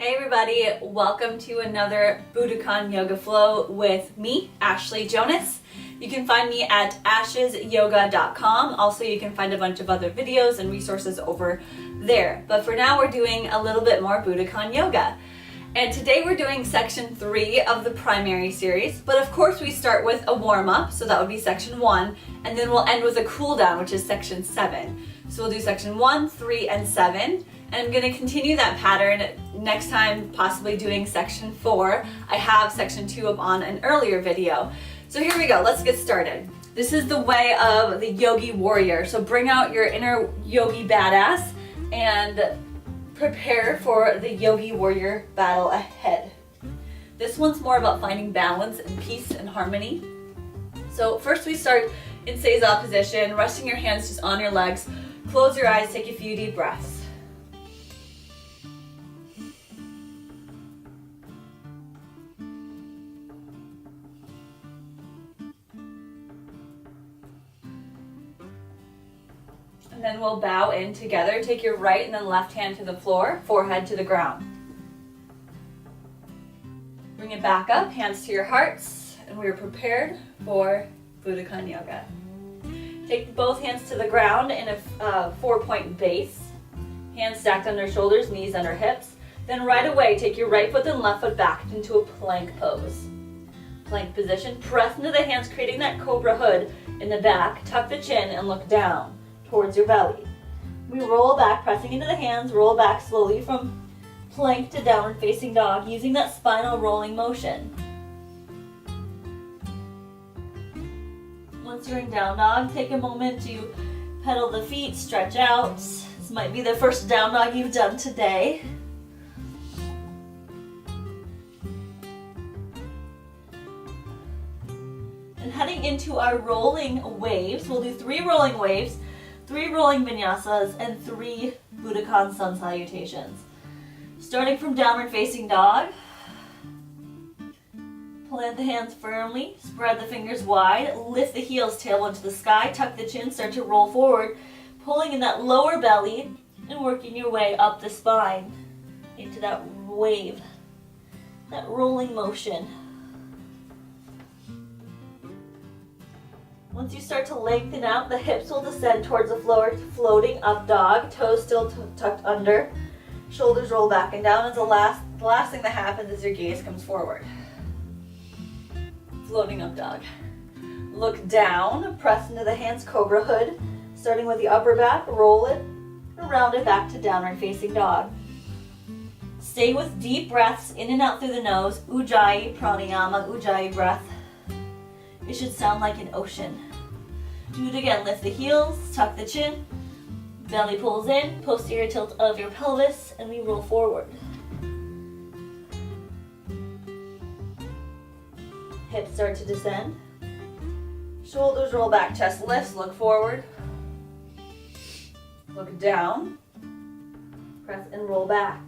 Hey everybody, welcome to another Budokon Yoga Flow with me, Ashley Jonas. You can find me at ashesyoga.com. Also, you can find a bunch of other videos and resources over there. But for now, we're doing a little bit more Budokon Yoga. And today we're doing section 3 of the primary series. But of course, we start with a warm-up, so that would be section 1. And then we'll end with a cool down, which is section 7. So we'll do section 1, 3, and 7. And I'm going to continue that pattern next time, possibly doing section 4. I have section 2 up on an earlier video. So here we go, let's get started. This is the way of the yogi warrior. So bring out your inner yogi badass and prepare for the yogi warrior battle ahead. This one's more about finding balance and peace and harmony. So first we start in Seiza position, resting your hands just on your legs. Close your eyes, take a few deep breaths. And then we'll bow in together. Take your right and then left hand to the floor, forehead to the ground. Bring it back up, hands to your hearts, and we are prepared for Budokon Yoga. Take both hands to the ground in a 4-point base. Hands stacked under shoulders, knees under hips. Then right away, take your right foot and left foot back into a plank pose. Plank position. Press into the hands, creating that cobra hood in the back. Tuck the chin and look down towards your belly. We roll back, pressing into the hands, roll back slowly from plank to downward facing dog, using that spinal rolling motion. Once you're in down dog, take a moment to pedal the feet, stretch out. This might be the first down dog you've done today. And heading into our rolling waves, we'll do 3 rolling waves, 3 rolling vinyasas, and 3 Budokon sun salutations. Starting from downward facing dog, plant the hands firmly, spread the fingers wide, lift the heels, tailbone to the sky, tuck the chin, start to roll forward, pulling in that lower belly and working your way up the spine into that wave, that rolling motion. Once you start to lengthen out, the hips will descend towards the floor, floating up dog, toes still tucked under, shoulders roll back and down. As the last thing that happens is your gaze comes forward. Floating up dog. Look down, press into the hands, cobra hood, starting with the upper back, roll it, and round it back to downward facing dog. Stay with deep breaths in and out through the nose, Ujjayi pranayama, Ujjayi breath. It should sound like an ocean. Do it again, lift the heels, tuck the chin, belly pulls in, posterior tilt of your pelvis, and we roll forward. Hips start to descend. Shoulders roll back, chest lifts, look forward. Look down. Press and roll back.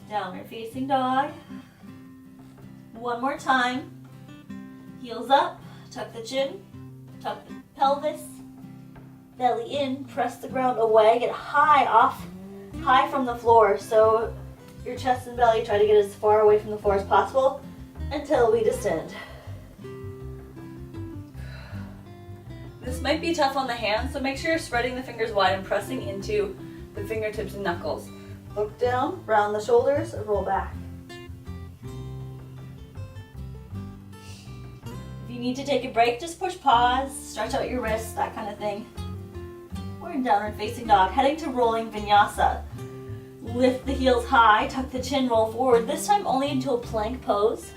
Downward facing dog. One more time. Heels up, tuck the chin, tuck the pelvis. Belly in, press the ground away, get high from the floor. So your chest and belly, try to get as far away from the floor as possible until we descend. This might be tough on the hands, so make sure you're spreading the fingers wide and pressing into the fingertips and knuckles. Look down, round the shoulders, and roll back. If you need to take a break, just push pause, stretch out your wrists, that kind of thing. We're in downward facing dog, heading to rolling vinyasa. Lift the heels high, tuck the chin, roll forward, this time only into a plank pose.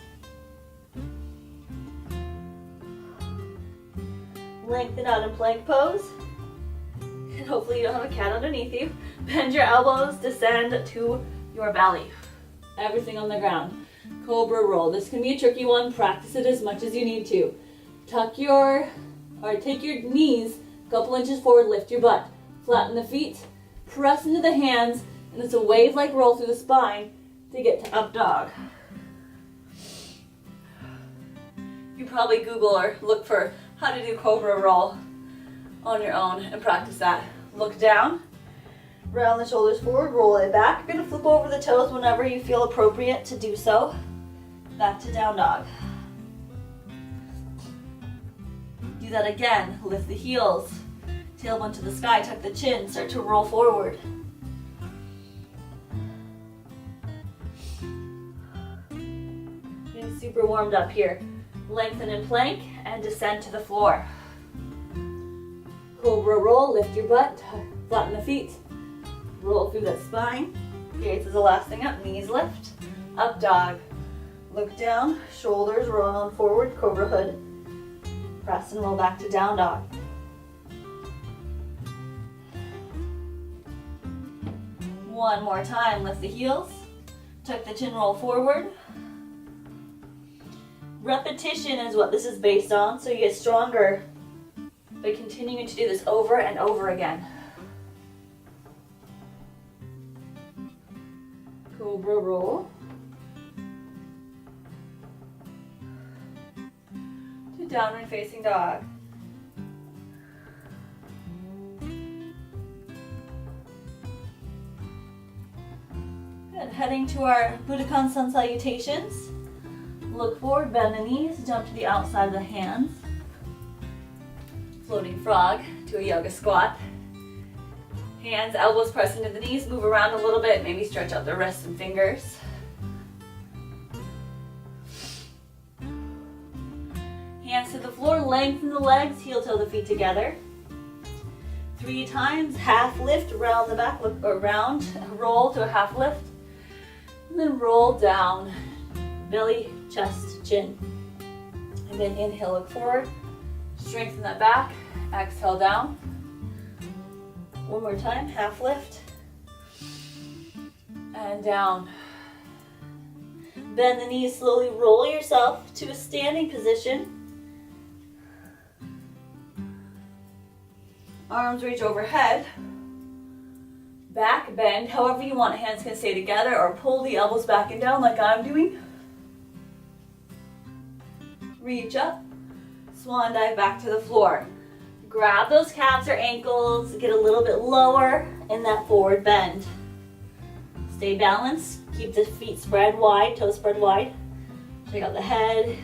Lengthen out in plank pose. And hopefully you don't have a cat underneath you. Bend your elbows, descend to your belly. Everything on the ground. Cobra roll. This can be a tricky one. Practice it as much as you need to. Take your knees a couple inches forward, lift your butt. Flatten the feet, press into the hands, and it's a wave-like roll through the spine to get to up dog. You probably Google or look for how to do cobra roll. on your own and practice that. Look down, round the shoulders forward, roll it back. You're gonna flip over the toes whenever you feel appropriate to do so. Back to down dog. Do that again, lift the heels, tailbone to the sky, tuck the chin, start to roll forward. Getting super warmed up here. Lengthen in plank and descend to the floor. Cobra roll, lift your butt, flatten the feet, roll through that spine. Gaze is the last thing up, knees lift, up dog. Look down, shoulders roll on forward, cobra hood. Press and roll back to down dog. One more time, lift the heels, tuck the chin, roll forward. Repetition is what this is based on, so you get stronger by continuing to do this over and over again. Cobra roll. To downward facing dog. Good. Heading to our Budokon sun salutations. Look forward, bend the knees, jump to the outside of the hands. Floating frog to a yoga squat. Hands, elbows press into the knees, move around a little bit, maybe stretch out the wrists and fingers. Hands to the floor, lengthen the legs, heel toe the feet together. 3 times, half lift, round the back, look around, roll to a half lift. And then roll down, belly, chest, chin. And then inhale, look forward. Strengthen that back, exhale down. One more time, half lift. And down. Bend the knees, slowly roll yourself to a standing position. Arms reach overhead. Back bend, however you want. Hands can stay together or pull the elbows back and down like I'm doing. Reach up. Swan dive back to the floor. Grab those calves or ankles, get a little bit lower in that forward bend. Stay balanced, keep the feet spread wide, toes spread wide. Check out the head.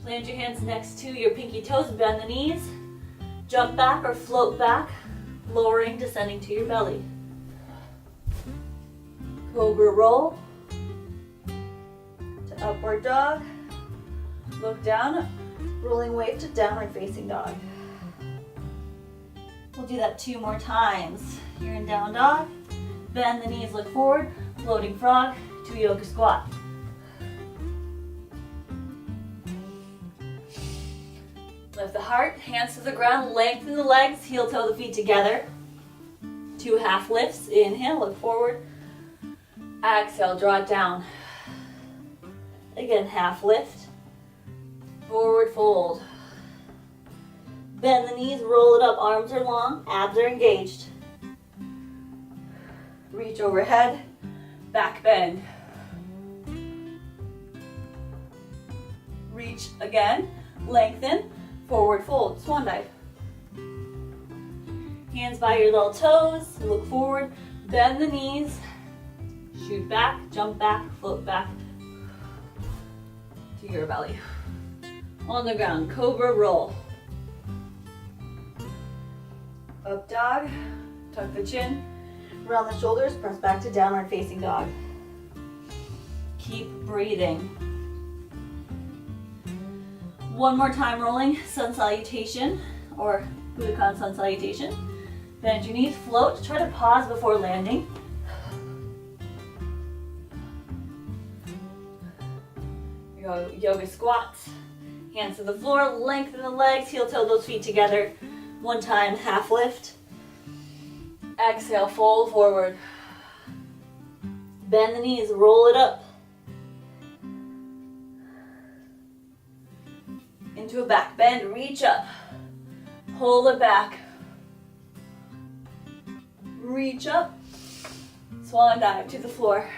Plant your hands next to your pinky toes, bend the knees. Jump back or float back, lowering, descending to your belly. Cobra roll. Upward dog, look down, rolling wave to downward facing dog. We'll do that 2 more times. You're in down dog, bend the knees, look forward, floating frog to yoga squat. Lift the heart, hands to the ground, lengthen the legs, heel toe the feet together. 2 half lifts, inhale, look forward, exhale, draw it down. Again, half lift, forward fold. Bend the knees, roll it up, arms are long, abs are engaged. Reach overhead, back bend. Reach again, lengthen, forward fold, swan dive. Hands by your little toes, look forward, bend the knees, shoot back, jump back, float back to your belly. On the ground, cobra roll. Up dog, tuck the chin, round the shoulders, press back to downward facing dog. Keep breathing. One more time rolling, sun salutation or Budokon sun salutation. Bend your knees, float, try to pause before landing. Yoga squats, hands to the floor, lengthen the legs, heel toe those feet together. 1 time, half lift. Exhale, fold forward. Bend the knees, roll it up. Into a back bend, reach up. Pull it back. Reach up. Swan dive to the floor.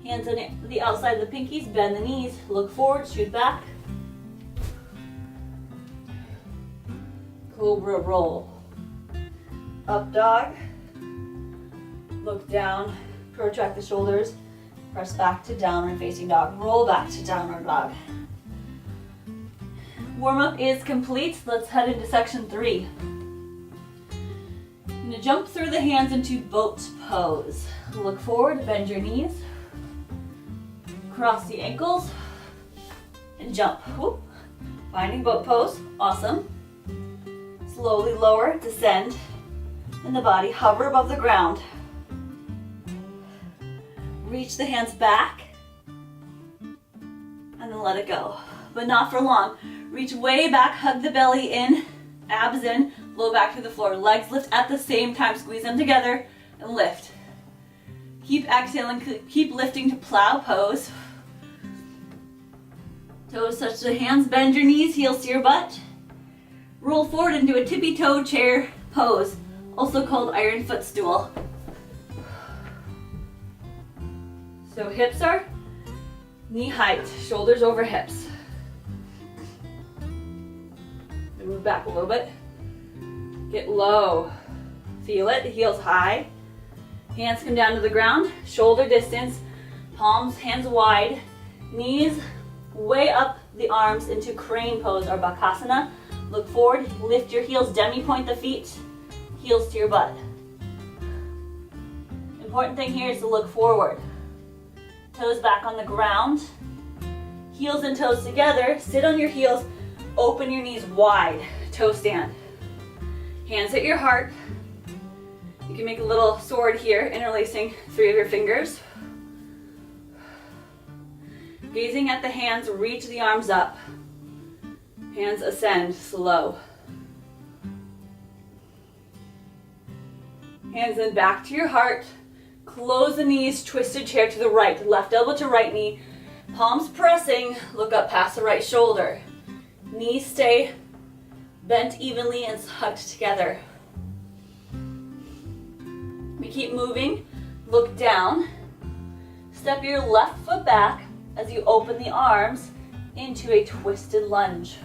Hands on the outside of the pinkies, bend the knees, look forward, shoot back. Cobra roll. Up dog. Look down, protract the shoulders, press back to downward facing dog, roll back to downward dog. Warm up is complete. Let's head into section 3. I'm going to jump through the hands into boat pose. Look forward, bend your knees, cross the ankles, and jump. Whoop. Finding boat pose, awesome. Slowly lower, descend, and the body hover above the ground. Reach the hands back, and then let it go, but not for long. Reach way back, hug the belly in, abs in, low back to the floor. Legs lift at the same time, squeeze them together, and lift. Keep exhaling, keep lifting to plow pose. Toes touch the hands, bend your knees, heels to your butt. Roll forward into a tippy-toe chair pose, also called iron footstool. So hips are knee height, shoulders over hips. Move back a little bit. Get low. Feel it, heels high. Hands come down to the ground, shoulder distance, palms, hands wide, knees way up the arms into crane pose or bakasana. Look forward, lift your heels, demi-point the feet, heels to your butt. Important thing here is to look forward. Toes back on the ground, heels and toes together, sit on your heels, open your knees wide, toe stand. Hands at your heart. You can make a little sword here, interlacing 3 of your fingers. Gazing at the hands, reach the arms up. Hands ascend, slow. Hands then back to your heart. Close the knees, twisted chair to the right. Left elbow to right knee. Palms pressing, look up past the right shoulder. Knees stay bent evenly and hugged together. We keep moving, look down. Step your left foot back as you open the arms into a twisted lunge.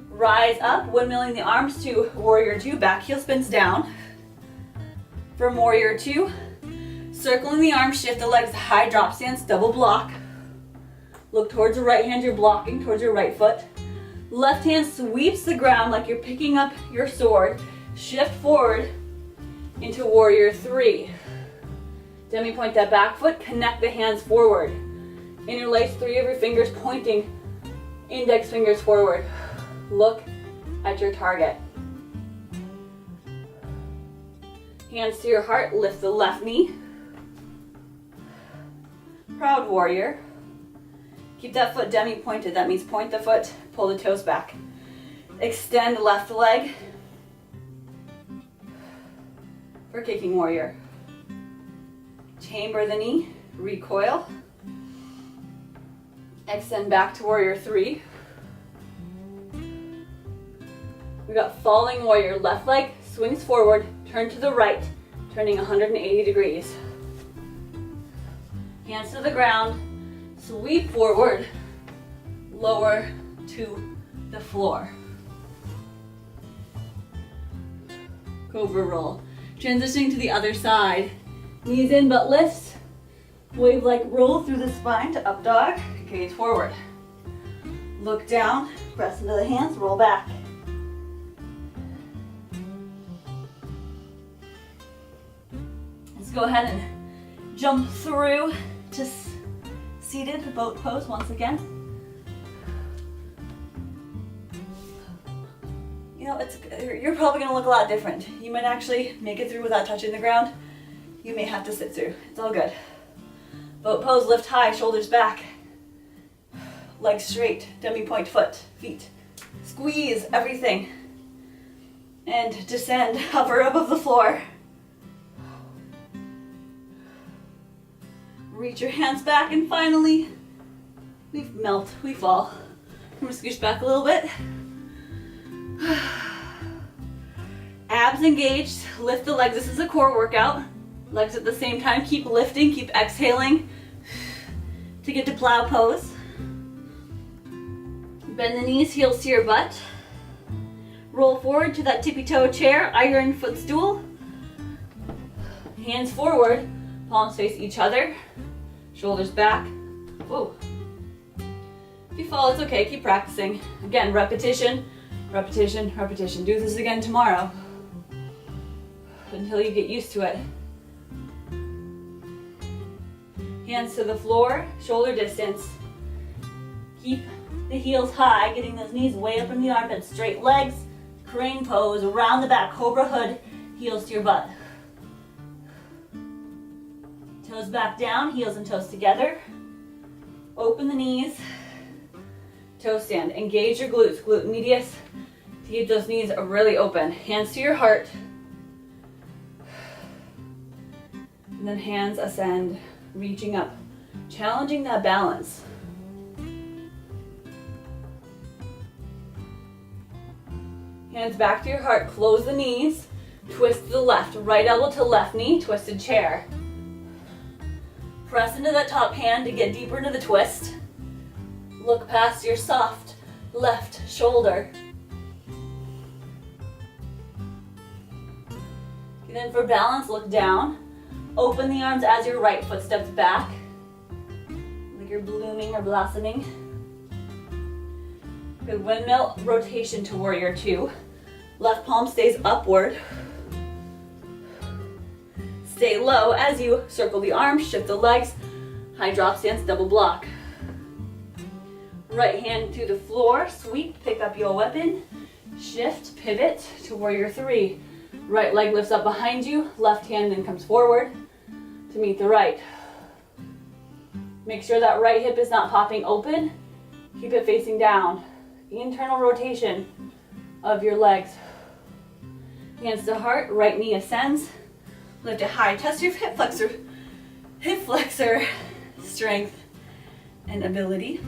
Rise up, windmilling the arms to warrior 2, back heel spins down. From warrior 2, circling the arms, shift the legs, high drop stance, double block. Look towards the right hand, you're blocking towards your right foot. Left hand sweeps the ground like you're picking up your sword. Shift forward into warrior 3. Demi-point that back foot, connect the hands forward. Interlace 3 of your fingers, pointing index fingers forward. Look at your target. Hands to your heart, lift the left knee. Proud warrior. Keep that foot demi-pointed. That means point the foot, pull the toes back. Extend the left leg for kicking warrior. Chamber the knee, recoil. Extend back to warrior 3. We got falling warrior, left leg swings forward, turn to the right, turning 180 degrees. Hands to the ground, sweep forward, lower to the floor. Cobra roll. Transitioning to the other side. Knees in, butt lifts. Wave like roll through the spine to up dog, gaze forward. Look down, press into the hands, roll back. Let's go ahead and jump through to seated boat pose once again. You know, you're probably going to look a lot different. You might actually make it through without touching the ground. You may have to sit through. It's all good. Boat pose, lift high, shoulders back. Legs straight, demi-point foot, feet. Squeeze everything. And descend, hover above the floor. Reach your hands back, and finally, we melt, we fall. I'm gonna scooch back a little bit. Abs engaged, lift the legs. This is a core workout. Legs at the same time, keep lifting, keep exhaling to get to plow pose. Bend the knees, heels to your butt. Roll forward to that tippy toe chair, iron footstool. Hands forward, palms face each other, shoulders back. Whoa. If you fall, it's okay, keep practicing. Again, repetition, repetition, repetition. Do this again tomorrow until you get used to it. Hands to the floor, shoulder distance. Keep the heels high, getting those knees way up in the armpits. Straight legs, crane pose, around the back, cobra hood, heels to your butt. Toes back down, heels and toes together. Open the knees, toe stand. Engage your glutes, glute medius, to keep those knees really open. Hands to your heart. And then hands ascend, reaching up, challenging that balance. Hands back to your heart, close the knees, twist to the left, right elbow to left knee, twisted chair. Press into that top hand to get deeper into the twist. Look past your soft left shoulder. And then for balance, look down. Open the arms as your right foot steps back, like you're blooming or blossoming. Good windmill rotation to warrior two. Left palm stays upward. Stay low as you circle the arms, shift the legs. High drop stance, double block. Right hand to the floor, sweep, pick up your weapon. Shift, pivot to warrior three. Right leg lifts up behind you, left hand then comes forward to meet the right. Make sure that right hip is not popping open. Keep it facing down. Internal rotation of your legs. Hands to heart, right knee ascends. Lift it high, test your hip flexor strength and ability.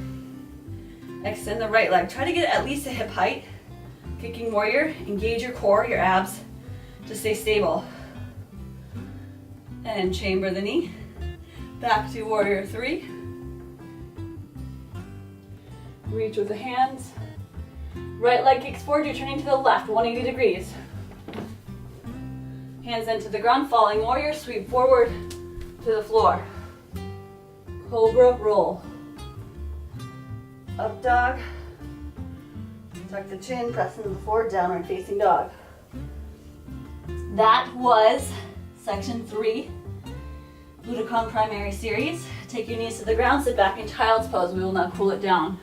Extend the right leg. Try to get at least a hip height. Kicking warrior, engage your core, your abs to stay stable. And chamber the knee. Back to warrior three. Reach with the hands. Right leg kicks forward, you're turning to the left, 180 degrees. Hands into the ground, falling warrior, sweep forward to the floor. Cobra roll. Up dog. Tuck the chin, press into the floor, downward facing dog. That was section 3, Budokon primary series. Take your knees to the ground, sit back in child's pose. We will now cool it down.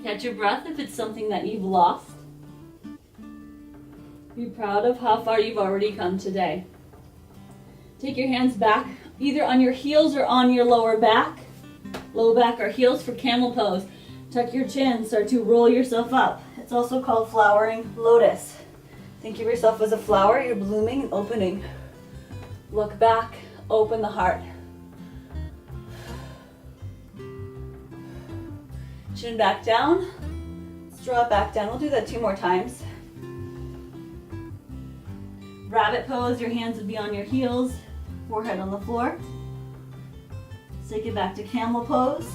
Catch your breath if it's something that you've lost. Be proud of how far you've already come today. Take your hands back, either on your heels or on your lower back. Low back or heels for camel pose. Tuck your chin, start to roll yourself up. It's also called flowering lotus. Think of yourself as a flower, you're blooming and opening. Look back, open the heart. Chin back down, let's draw it back down. We'll do that 2 more times. Rabbit pose, your hands would be on your heels, forehead on the floor. Let's take it back to camel pose.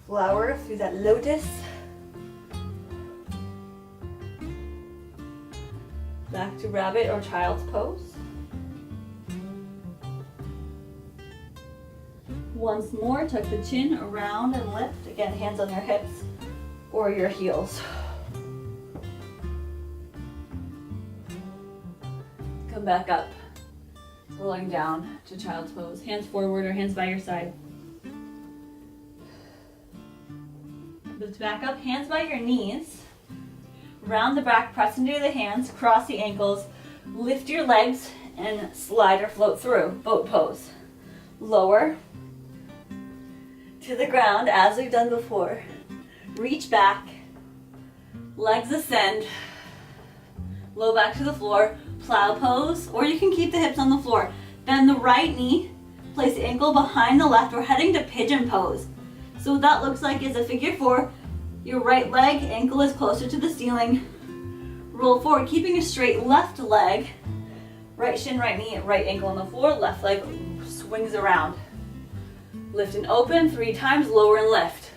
Flower through that lotus. Back to rabbit or child's pose. Once more, tuck the chin around and lift. Again, hands on your hips or your heels. Come back up, rolling down to child's pose. Hands forward or hands by your side. Lift back up, hands by your knees. Round the back, press into the hands, cross the ankles, lift your legs, and slide or float through, boat pose. Lower to the ground as we've done before. Reach back, legs ascend, low back to the floor, plow pose, or you can keep the hips on the floor. Bend the right knee, place the ankle behind the left. We're heading to pigeon pose. So what that looks like is a figure 4, Your right leg, ankle is closer to the ceiling. Roll forward, keeping a straight left leg. Right shin, right knee, right ankle on the floor. Left leg swings around. Lift and open 3 times, lower and lift.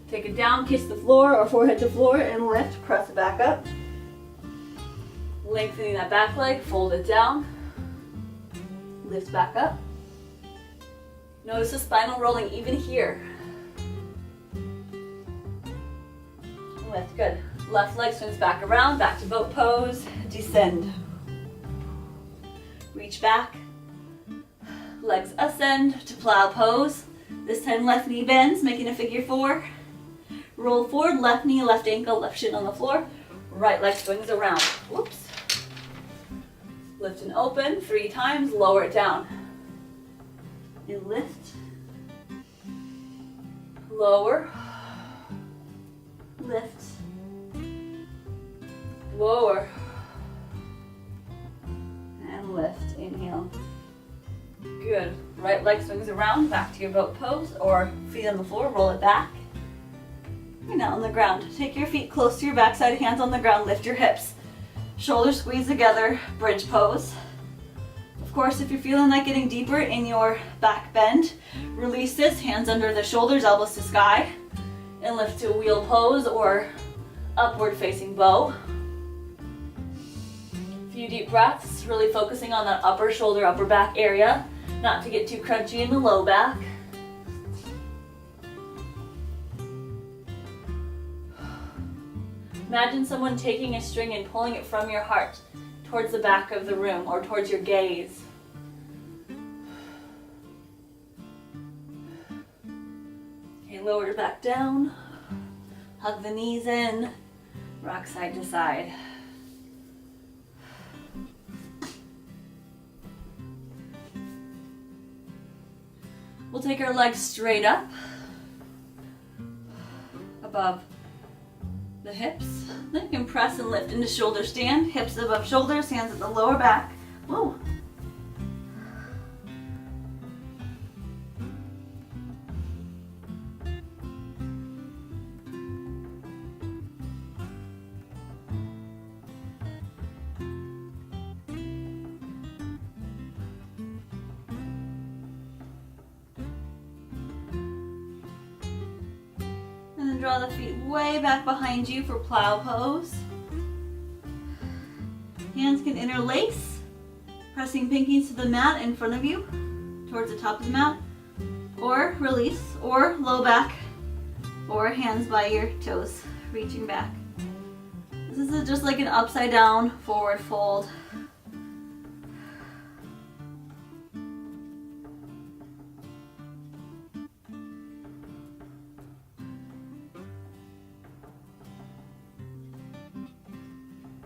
Take it down, kiss the floor or forehead to floor and lift, press it back up. Lengthening that back leg, fold it down. Lift back up. Notice the spinal rolling even here. Lift, good. Left leg swings back around, back to boat pose, descend. Reach back. Legs ascend to plow pose. This time left knee bends, making a figure 4. Roll forward, left knee, left ankle, left shin on the floor. Right leg swings around. Whoops. Lift and open 3 times, lower it down. And lift. Lower. Lift. Lower. And lift. Inhale. Good. Right leg swings around, back to your boat pose, or feet on the floor, roll it back. And now on the ground. Take your feet close to your backside, hands on the ground, lift your hips. Shoulders squeeze together, bridge pose. Of course, if you're feeling like getting deeper in your back bend, release this, hands under the shoulders, elbows to sky, and lift to wheel pose or upward facing bow. A few deep breaths, really focusing on that upper shoulder, upper back area, not to get too crunchy in the low back. Imagine someone taking a string and pulling it from your heart towards the back of the room or towards your gaze. Okay, lower it back down. Hug the knees in. Rock side to side. We'll take our legs straight up above the hips. Then you can press and lift into shoulder stand. Hips above shoulders, hands at the lower back. Whoa. Draw the feet way back behind you for plow pose. Hands can interlace, pressing pinkies to the mat in front of you, towards the top of the mat, or release, or low back, or hands by your toes, reaching back. This is just like an upside down forward fold.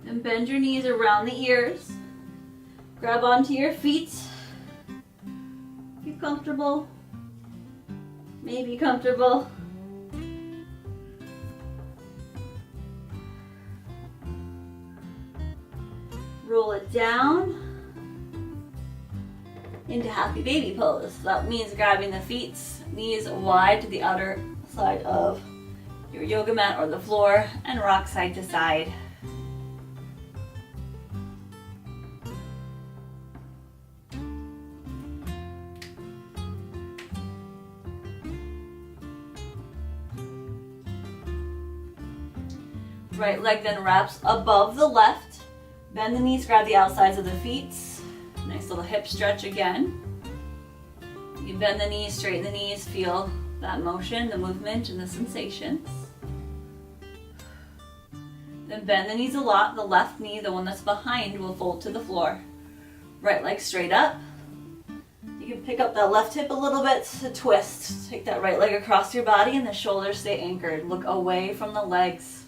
And bend your knees around the ears. Grab onto your feet. If you're comfortable, maybe comfortable. Roll it down into happy baby pose. That means grabbing the feet, knees wide to the outer side of your yoga mat or the floor, and rock side to side. Right leg then wraps above the left. Bend the knees, grab the outsides of the feet. Nice little hip stretch again. You bend the knees, straighten the knees, feel that motion, the movement, and the sensations. Then bend the knees a lot. The left knee, the one that's behind, will fold to the floor. Right leg straight up. You can pick up that left hip a little bit to twist. Take that right leg across your body and the shoulders stay anchored. Look away from the legs.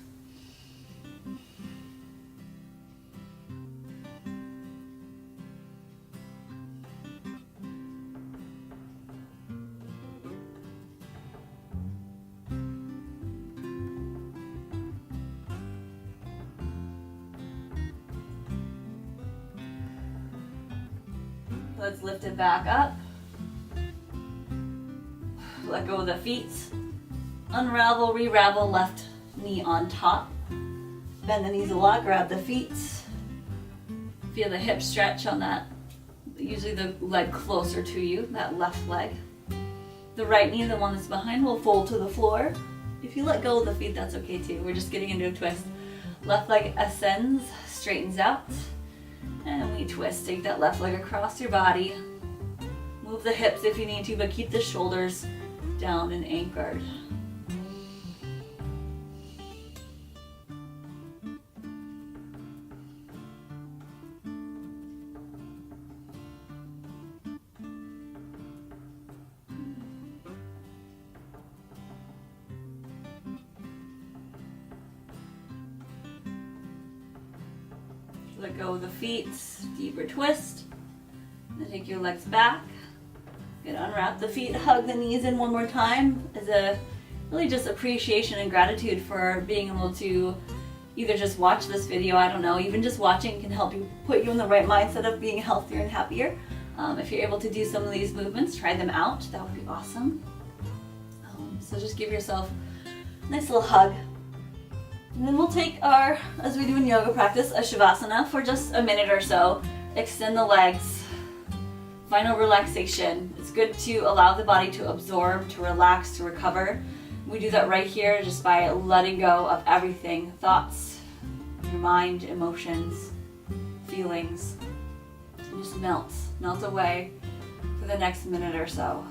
Let's lift it back up. Let go of the feet. Unravel, re-ravel left knee on top. Bend the knees a lot, grab the feet. Feel the hip stretch on that, usually the leg closer to you, that left leg. The right knee, the one that's behind, will fold to the floor. If you let go of the feet, that's okay too. We're just getting into a twist. Left leg ascends, straightens out, and we twist. Take that left leg across your body. Move the hips if you need to, but keep the shoulders down and anchored. Let go of the feet, deeper twist. Then take your legs back. Good, unwrap the feet, hug the knees in one more time as a really just appreciation and gratitude for being able to either just watch this video, I don't know, even just watching can help you put you in the right mindset of being healthier and happier. If you're able to do some of these movements, try them out, that would be awesome. So just give yourself a nice little hug. And then we'll take our, as we do in yoga practice, a Shavasana for just a minute or so. Extend the legs. Final relaxation. It's good to allow the body to absorb, to relax, to recover. We do that right here just by letting go of everything. Thoughts, your mind, emotions, feelings. And just melt away for the next minute or so.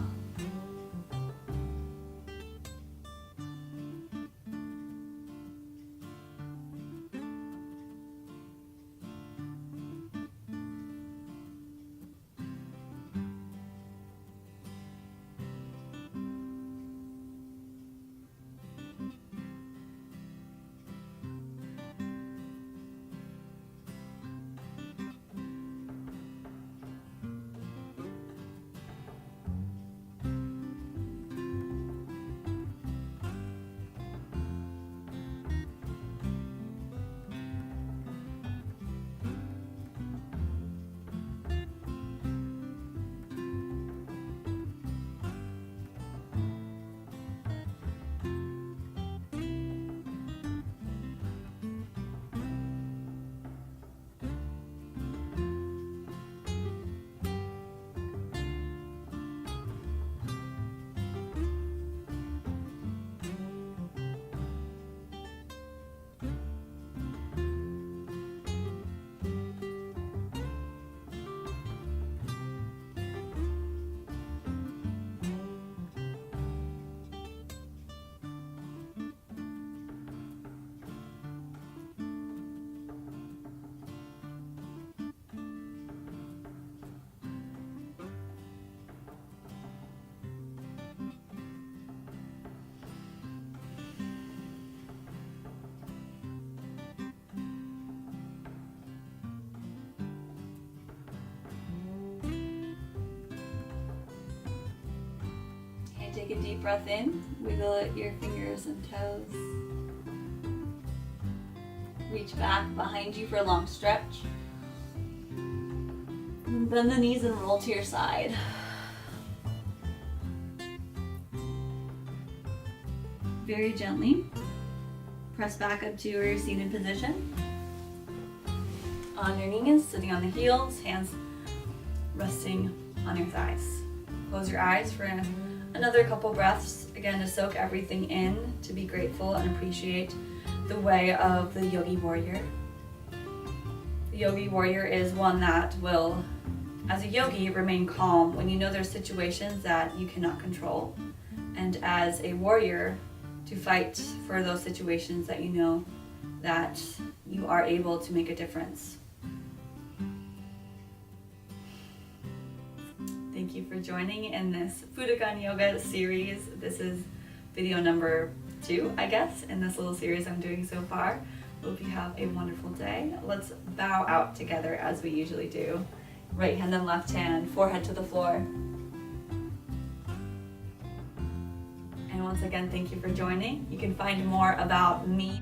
Take a deep breath in, wiggle your fingers and toes. Reach back behind you for a long stretch. And bend the knees and roll to your side. Very gently, press back up to your seated position. On your knees, sitting on the heels, hands resting on your thighs. Close your eyes for another couple breaths, again to soak everything in, to be grateful and appreciate the way of the yogi warrior. The yogi warrior is one that will, as a yogi, remain calm when you know there's situations that you cannot control. And as a warrior, to fight for those situations that you know that you are able to make a difference. Thank you for joining in this Budokon Yoga series. This is video number 2, I guess, in this little series I'm doing so far. Hope you have a wonderful day. Let's bow out together as we usually do. Right hand and left hand, forehead to the floor. And once again, thank you for joining. You can find more about me